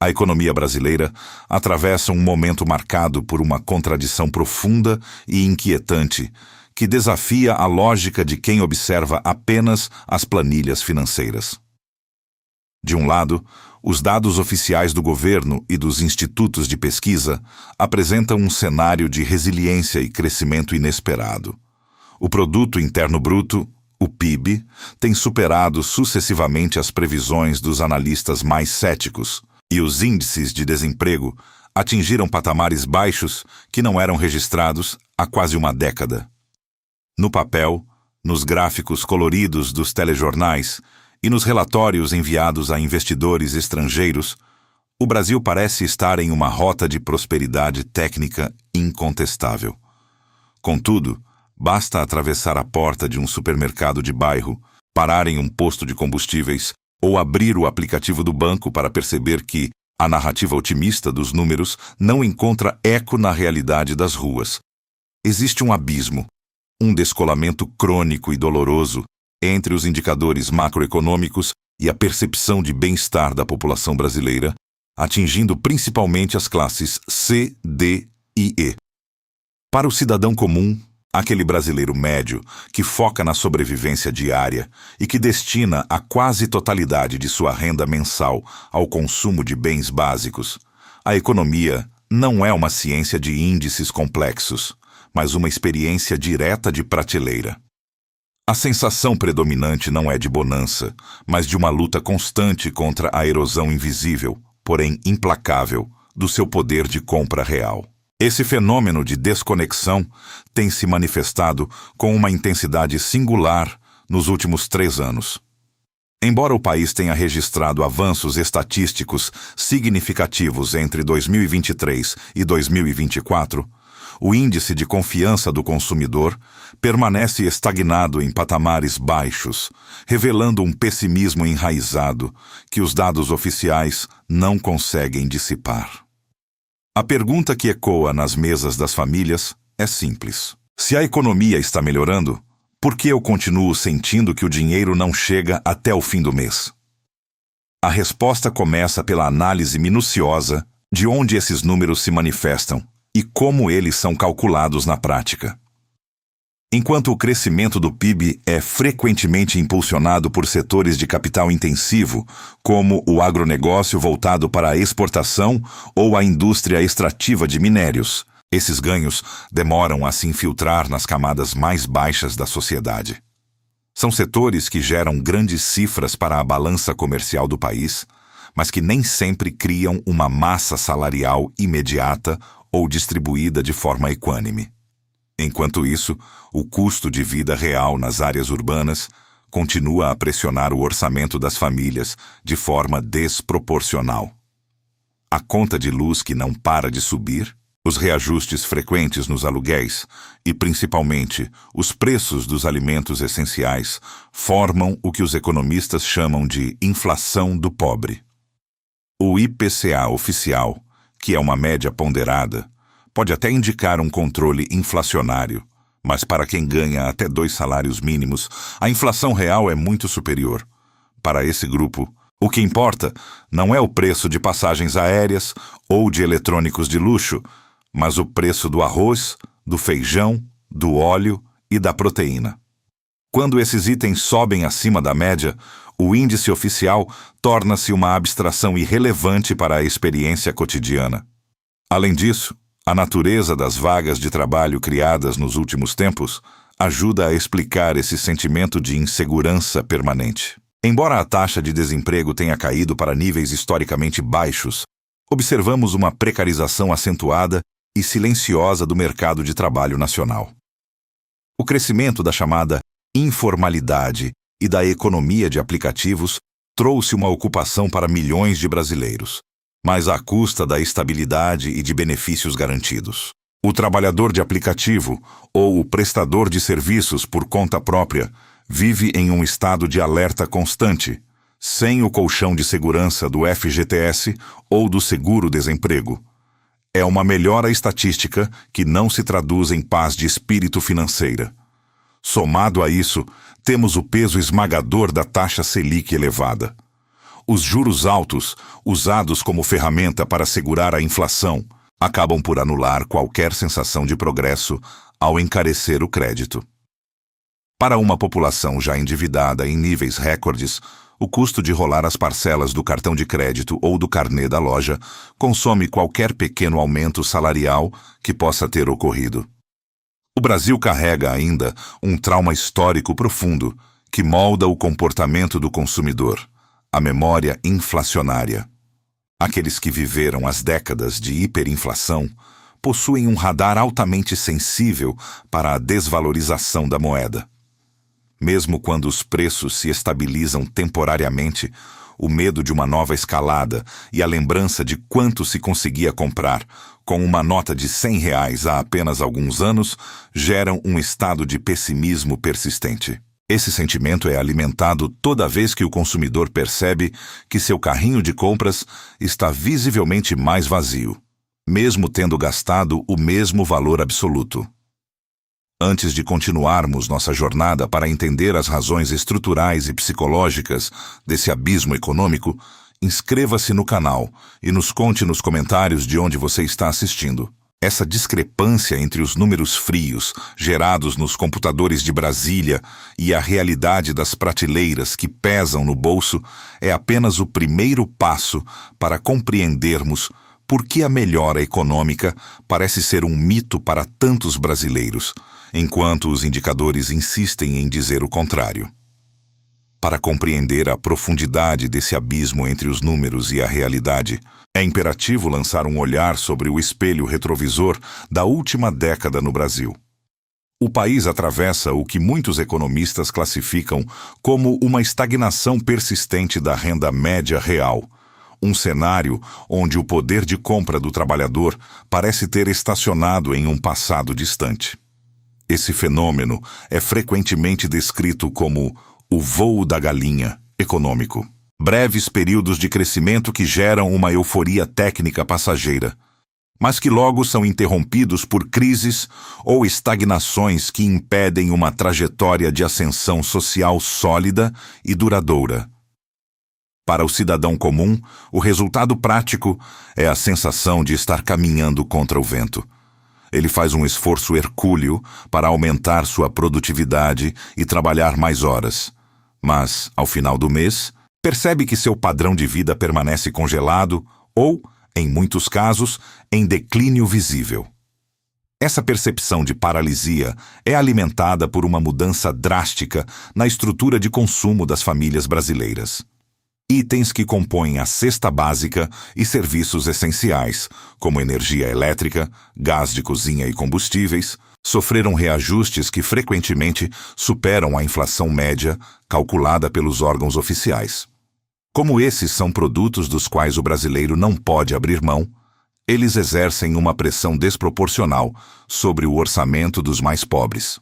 A economia brasileira atravessa um momento marcado por uma contradição profunda e inquietante que desafia a lógica de quem observa apenas as planilhas financeiras. De um lado, os dados oficiais do governo e dos institutos de pesquisa apresentam um cenário de resiliência e crescimento inesperado. O Produto Interno Bruto, o PIB, tem superado sucessivamente as previsões dos analistas mais céticos, e os índices de desemprego atingiram patamares baixos que não eram registrados há quase uma década. No papel, nos gráficos coloridos dos telejornais e nos relatórios enviados a investidores estrangeiros, o Brasil parece estar em uma rota de prosperidade técnica incontestável. Contudo, basta atravessar a porta de um supermercado de bairro, parar em um posto de combustíveis ou abrir o aplicativo do banco para perceber que a narrativa otimista dos números não encontra eco na realidade das ruas. Existe um abismo, um descolamento crônico e doloroso entre os indicadores macroeconômicos e a percepção de bem-estar da população brasileira, atingindo principalmente as classes C, D e E. Para o cidadão comum, aquele brasileiro médio que foca na sobrevivência diária e que destina a quase totalidade de sua renda mensal ao consumo de bens básicos, a economia não é uma ciência de índices complexos, mas uma experiência direta de prateleira. A sensação predominante não é de bonança, mas de uma luta constante contra a erosão invisível, porém implacável, do seu poder de compra real. Esse fenômeno de desconexão tem se manifestado com uma intensidade singular nos últimos 3 anos. Embora o país tenha registrado avanços estatísticos significativos entre 2023 e 2024, o índice de confiança do consumidor permanece estagnado em patamares baixos, revelando um pessimismo enraizado que os dados oficiais não conseguem dissipar. A pergunta que ecoa nas mesas das famílias é simples. Se a economia está melhorando, por que eu continuo sentindo que o dinheiro não chega até o fim do mês? A resposta começa pela análise minuciosa de onde esses números se manifestam e como eles são calculados na prática. Enquanto o crescimento do PIB é frequentemente impulsionado por setores de capital intensivo, como o agronegócio voltado para a exportação ou a indústria extrativa de minérios, esses ganhos demoram a se infiltrar nas camadas mais baixas da sociedade. São setores que geram grandes cifras para a balança comercial do país, mas que nem sempre criam uma massa salarial imediata ou distribuída de forma equânime. Enquanto isso, o custo de vida real nas áreas urbanas continua a pressionar o orçamento das famílias de forma desproporcional. A conta de luz que não para de subir, os reajustes frequentes nos aluguéis e, principalmente, os preços dos alimentos essenciais formam o que os economistas chamam de inflação do pobre. O IPCA oficial, que é uma média ponderada, pode até indicar um controle inflacionário, mas para quem ganha até 2 salários mínimos, a inflação real é muito superior. Para esse grupo, o que importa não é o preço de passagens aéreas ou de eletrônicos de luxo, mas o preço do arroz, do feijão, do óleo e da proteína. Quando esses itens sobem acima da média, o índice oficial torna-se uma abstração irrelevante para a experiência cotidiana. Além disso, a natureza das vagas de trabalho criadas nos últimos tempos ajuda a explicar esse sentimento de insegurança permanente. Embora a taxa de desemprego tenha caído para níveis historicamente baixos, observamos uma precarização acentuada e silenciosa do mercado de trabalho nacional. O crescimento da chamada informalidade e da economia de aplicativos trouxe uma ocupação para milhões de brasileiros, mas à custa da estabilidade e de benefícios garantidos. O trabalhador de aplicativo ou o prestador de serviços por conta própria vive em um estado de alerta constante, sem o colchão de segurança do FGTS ou do seguro-desemprego. É uma melhora estatística que não se traduz em paz de espírito financeira. Somado a isso, temos o peso esmagador da taxa Selic elevada. Os juros altos, usados como ferramenta para segurar a inflação, acabam por anular qualquer sensação de progresso ao encarecer o crédito. Para uma população já endividada em níveis recordes, o custo de rolar as parcelas do cartão de crédito ou do carnê da loja consome qualquer pequeno aumento salarial que possa ter ocorrido. O Brasil carrega ainda um trauma histórico profundo que molda o comportamento do consumidor, a memória inflacionária. Aqueles que viveram as décadas de hiperinflação possuem um radar altamente sensível para a desvalorização da moeda. Mesmo quando os preços se estabilizam temporariamente, o medo de uma nova escalada e a lembrança de quanto se conseguia comprar com uma nota de R$ 100 há apenas alguns anos geram um estado de pessimismo persistente. Esse sentimento é alimentado toda vez que o consumidor percebe que seu carrinho de compras está visivelmente mais vazio, mesmo tendo gastado o mesmo valor absoluto. Antes de continuarmos nossa jornada para entender as razões estruturais e psicológicas desse abismo econômico, inscreva-se no canal e nos conte nos comentários de onde você está assistindo. Essa discrepância entre os números frios gerados nos computadores de Brasília e a realidade das prateleiras que pesam no bolso é apenas o primeiro passo para compreendermos por que a melhora econômica parece ser um mito para tantos brasileiros, enquanto os indicadores insistem em dizer o contrário. Para compreender a profundidade desse abismo entre os números e a realidade, é imperativo lançar um olhar sobre o espelho retrovisor da última década no Brasil. O país atravessa o que muitos economistas classificam como uma estagnação persistente da renda média real, um cenário onde o poder de compra do trabalhador parece ter estacionado em um passado distante. Esse fenômeno é frequentemente descrito como o voo da galinha econômico. Breves períodos de crescimento que geram uma euforia técnica passageira, mas que logo são interrompidos por crises ou estagnações que impedem uma trajetória de ascensão social sólida e duradoura. Para o cidadão comum, o resultado prático é a sensação de estar caminhando contra o vento. Ele faz um esforço hercúleo para aumentar sua produtividade e trabalhar mais horas. Mas, ao final do mês, percebe que seu padrão de vida permanece congelado ou, em muitos casos, em declínio visível. Essa percepção de paralisia é alimentada por uma mudança drástica na estrutura de consumo das famílias brasileiras. Itens que compõem a cesta básica e serviços essenciais, como energia elétrica, gás de cozinha e combustíveis, sofreram reajustes que frequentemente superam a inflação média calculada pelos órgãos oficiais. Como esses são produtos dos quais o brasileiro não pode abrir mão, eles exercem uma pressão desproporcional sobre o orçamento dos mais pobres.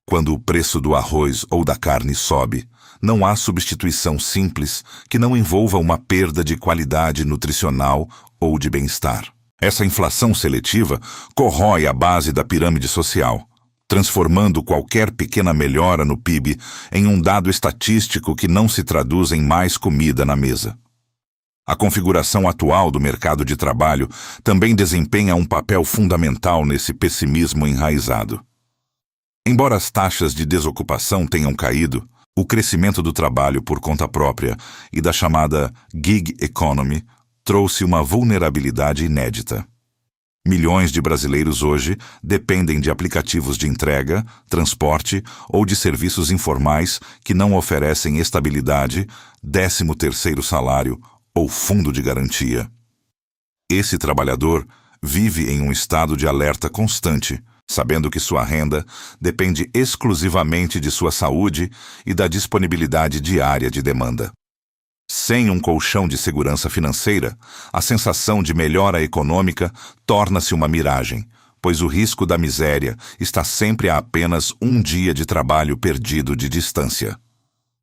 Quando o preço do arroz ou da carne sobe, não há substituição simples que não envolva uma perda de qualidade nutricional ou de bem-estar. Essa inflação seletiva corrói a base da pirâmide social, transformando qualquer pequena melhora no PIB em um dado estatístico que não se traduz em mais comida na mesa. A configuração atual do mercado de trabalho também desempenha um papel fundamental nesse pessimismo enraizado. Embora as taxas de desocupação tenham caído, o crescimento do trabalho por conta própria e da chamada gig economy trouxe uma vulnerabilidade inédita. Milhões de brasileiros hoje dependem de aplicativos de entrega, transporte ou de serviços informais que não oferecem estabilidade, 13º salário ou fundo de garantia. Esse trabalhador vive em um estado de alerta constante, sabendo que sua renda depende exclusivamente de sua saúde e da disponibilidade diária de demanda. Sem um colchão de segurança financeira, a sensação de melhora econômica torna-se uma miragem, pois o risco da miséria está sempre a apenas um dia de trabalho perdido de distância.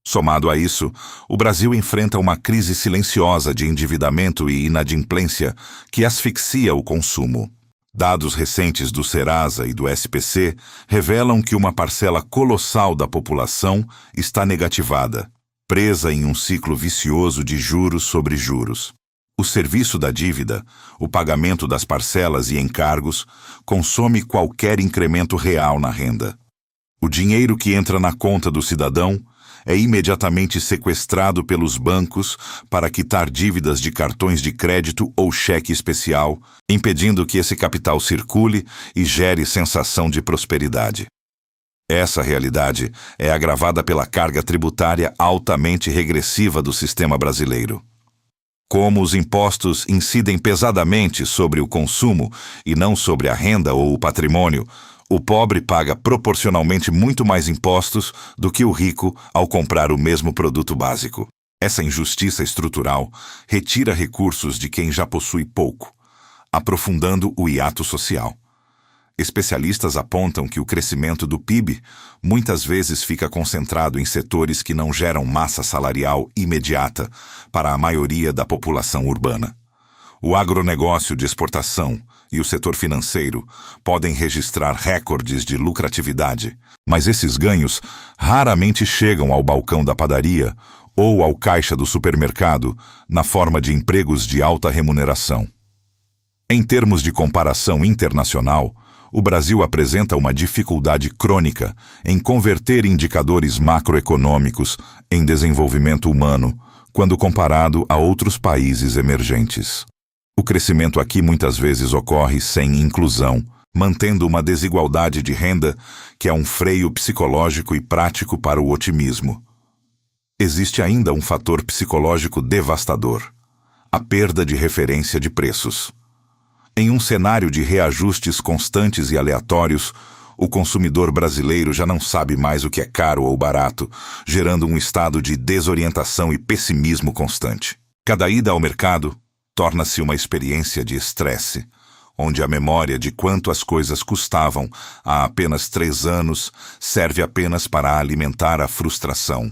Somado a isso, o Brasil enfrenta uma crise silenciosa de endividamento e inadimplência que asfixia o consumo. Dados recentes do Serasa e do SPC revelam que uma parcela colossal da população está negativada, presa em um ciclo vicioso de juros sobre juros. O serviço da dívida, o pagamento das parcelas e encargos, consome qualquer incremento real na renda. O dinheiro que entra na conta do cidadão é imediatamente sequestrado pelos bancos para quitar dívidas de cartões de crédito ou cheque especial, impedindo que esse capital circule e gere sensação de prosperidade. Essa realidade é agravada pela carga tributária altamente regressiva do sistema brasileiro. Como os impostos incidem pesadamente sobre o consumo e não sobre a renda ou o patrimônio, o pobre paga proporcionalmente muito mais impostos do que o rico ao comprar o mesmo produto básico. Essa injustiça estrutural retira recursos de quem já possui pouco, aprofundando o hiato social. Especialistas apontam que o crescimento do PIB muitas vezes fica concentrado em setores que não geram massa salarial imediata para a maioria da população urbana. O agronegócio de exportação e o setor financeiro podem registrar recordes de lucratividade, mas esses ganhos raramente chegam ao balcão da padaria ou ao caixa do supermercado na forma de empregos de alta remuneração. Em termos de comparação internacional, o Brasil apresenta uma dificuldade crônica em converter indicadores macroeconômicos em desenvolvimento humano quando comparado a outros países emergentes. O crescimento aqui muitas vezes ocorre sem inclusão, mantendo uma desigualdade de renda que é um freio psicológico e prático para o otimismo. Existe ainda um fator psicológico devastador: a perda de referência de preços. Em um cenário de reajustes constantes e aleatórios, o consumidor brasileiro já não sabe mais o que é caro ou barato, gerando um estado de desorientação e pessimismo constante. Cada ida ao mercado torna-se uma experiência de estresse, onde a memória de quanto as coisas custavam há apenas 3 anos serve apenas para alimentar a frustração.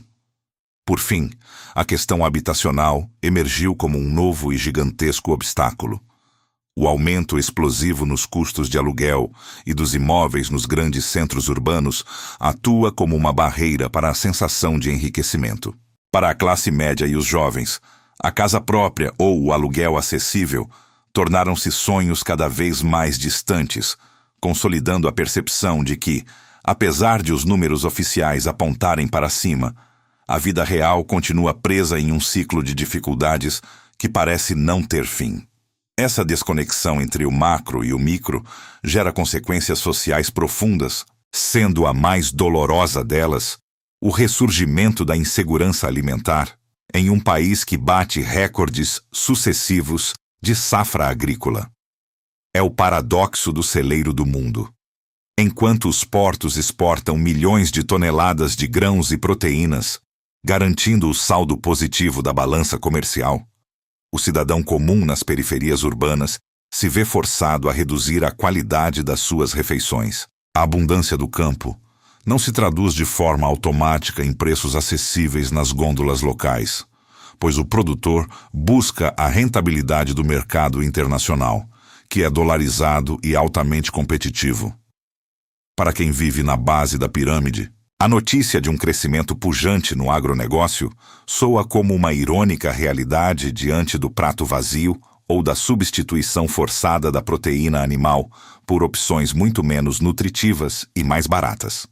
Por fim, a questão habitacional emergiu como um novo e gigantesco obstáculo. O aumento explosivo nos custos de aluguel e dos imóveis nos grandes centros urbanos atua como uma barreira para a sensação de enriquecimento. Para a classe média e os jovens, a casa própria ou o aluguel acessível tornaram-se sonhos cada vez mais distantes, consolidando a percepção de que, apesar de os números oficiais apontarem para cima, a vida real continua presa em um ciclo de dificuldades que parece não ter fim. Essa desconexão entre o macro e o micro gera consequências sociais profundas, sendo a mais dolorosa delas o ressurgimento da insegurança alimentar em um país que bate recordes sucessivos de safra agrícola. É o paradoxo do celeiro do mundo. Enquanto os portos exportam milhões de toneladas de grãos e proteínas, garantindo o saldo positivo da balança comercial, o cidadão comum nas periferias urbanas se vê forçado a reduzir a qualidade das suas refeições. A abundância do campo não se traduz de forma automática em preços acessíveis nas gôndolas locais, pois o produtor busca a rentabilidade do mercado internacional, que é dolarizado e altamente competitivo. Para quem vive na base da pirâmide, a notícia de um crescimento pujante no agronegócio soa como uma irônica realidade diante do prato vazio ou da substituição forçada da proteína animal por opções muito menos nutritivas e mais baratas.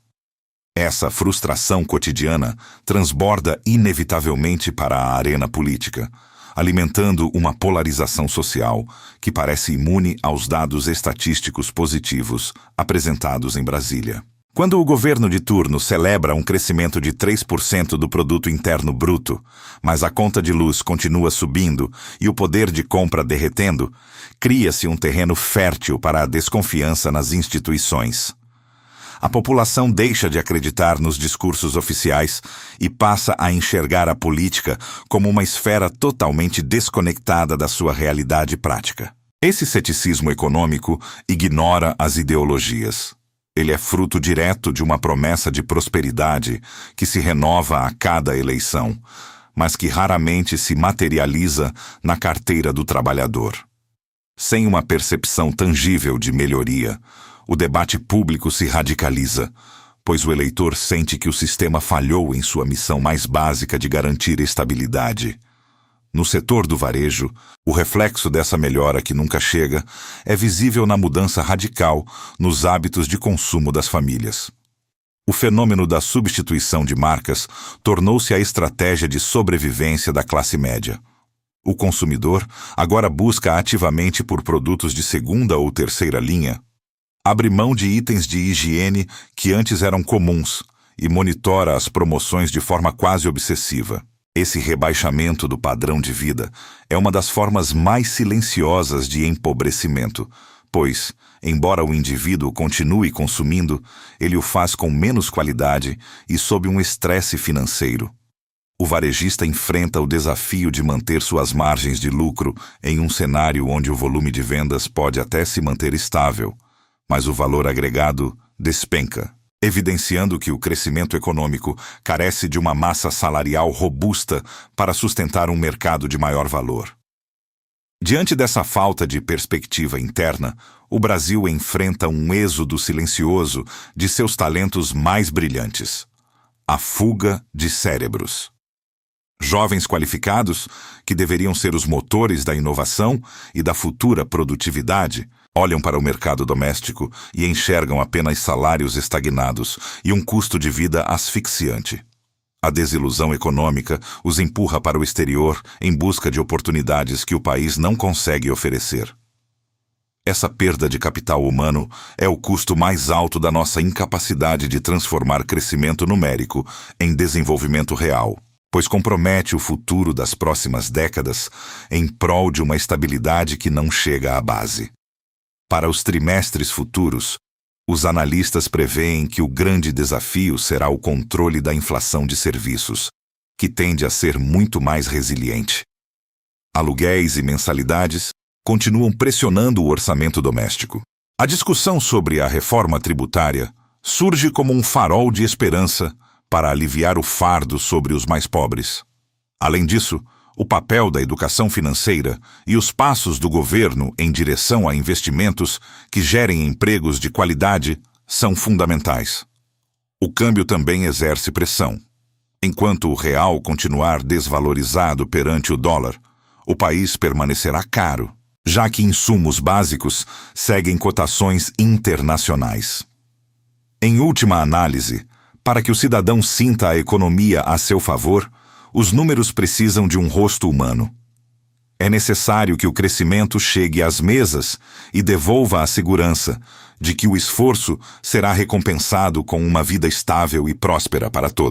Essa frustração cotidiana transborda inevitavelmente para a arena política, alimentando uma polarização social que parece imune aos dados estatísticos positivos apresentados em Brasília. Quando o governo de turno celebra um crescimento de 3% do produto interno bruto, mas a conta de luz continua subindo e o poder de compra derretendo, cria-se um terreno fértil para a desconfiança nas instituições. A população deixa de acreditar nos discursos oficiais e passa a enxergar a política como uma esfera totalmente desconectada da sua realidade prática. Esse ceticismo econômico ignora as ideologias. Ele é fruto direto de uma promessa de prosperidade que se renova a cada eleição, mas que raramente se materializa na carteira do trabalhador. Sem uma percepção tangível de melhoria, o debate público se radicaliza, pois o eleitor sente que o sistema falhou em sua missão mais básica de garantir estabilidade. No setor do varejo, o reflexo dessa melhora que nunca chega é visível na mudança radical nos hábitos de consumo das famílias. O fenômeno da substituição de marcas tornou-se a estratégia de sobrevivência da classe média. O consumidor agora busca ativamente por produtos de segunda ou terceira linha, abre mão de itens de higiene que antes eram comuns e monitora as promoções de forma quase obsessiva. Esse rebaixamento do padrão de vida é uma das formas mais silenciosas de empobrecimento, pois, embora o indivíduo continue consumindo, ele o faz com menos qualidade e sob um estresse financeiro. O varejista enfrenta o desafio de manter suas margens de lucro em um cenário onde o volume de vendas pode até se manter estável, mas o valor agregado despenca, evidenciando que o crescimento econômico carece de uma massa salarial robusta para sustentar um mercado de maior valor. Diante dessa falta de perspectiva interna, o Brasil enfrenta um êxodo silencioso de seus talentos mais brilhantes: a fuga de cérebros. Jovens qualificados, que deveriam ser os motores da inovação e da futura produtividade, olham para o mercado doméstico e enxergam apenas salários estagnados e um custo de vida asfixiante. A desilusão econômica os empurra para o exterior em busca de oportunidades que o país não consegue oferecer. Essa perda de capital humano é o custo mais alto da nossa incapacidade de transformar crescimento numérico em desenvolvimento real, pois compromete o futuro das próximas décadas em prol de uma estabilidade que não chega à base. Para os trimestres futuros, os analistas prevêem que o grande desafio será o controle da inflação de serviços, que tende a ser muito mais resiliente. Aluguéis e mensalidades continuam pressionando o orçamento doméstico. A discussão sobre a reforma tributária surge como um farol de esperança para aliviar o fardo sobre os mais pobres. Além disso, o papel da educação financeira e os passos do governo em direção a investimentos que gerem empregos de qualidade são fundamentais. O câmbio também exerce pressão. Enquanto o real continuar desvalorizado perante o dólar, o país permanecerá caro, já que insumos básicos seguem cotações internacionais. Em última análise, para que o cidadão sinta a economia a seu favor, os números precisam de um rosto humano. É necessário que o crescimento chegue às mesas e devolva a segurança de que o esforço será recompensado com uma vida estável e próspera para todos.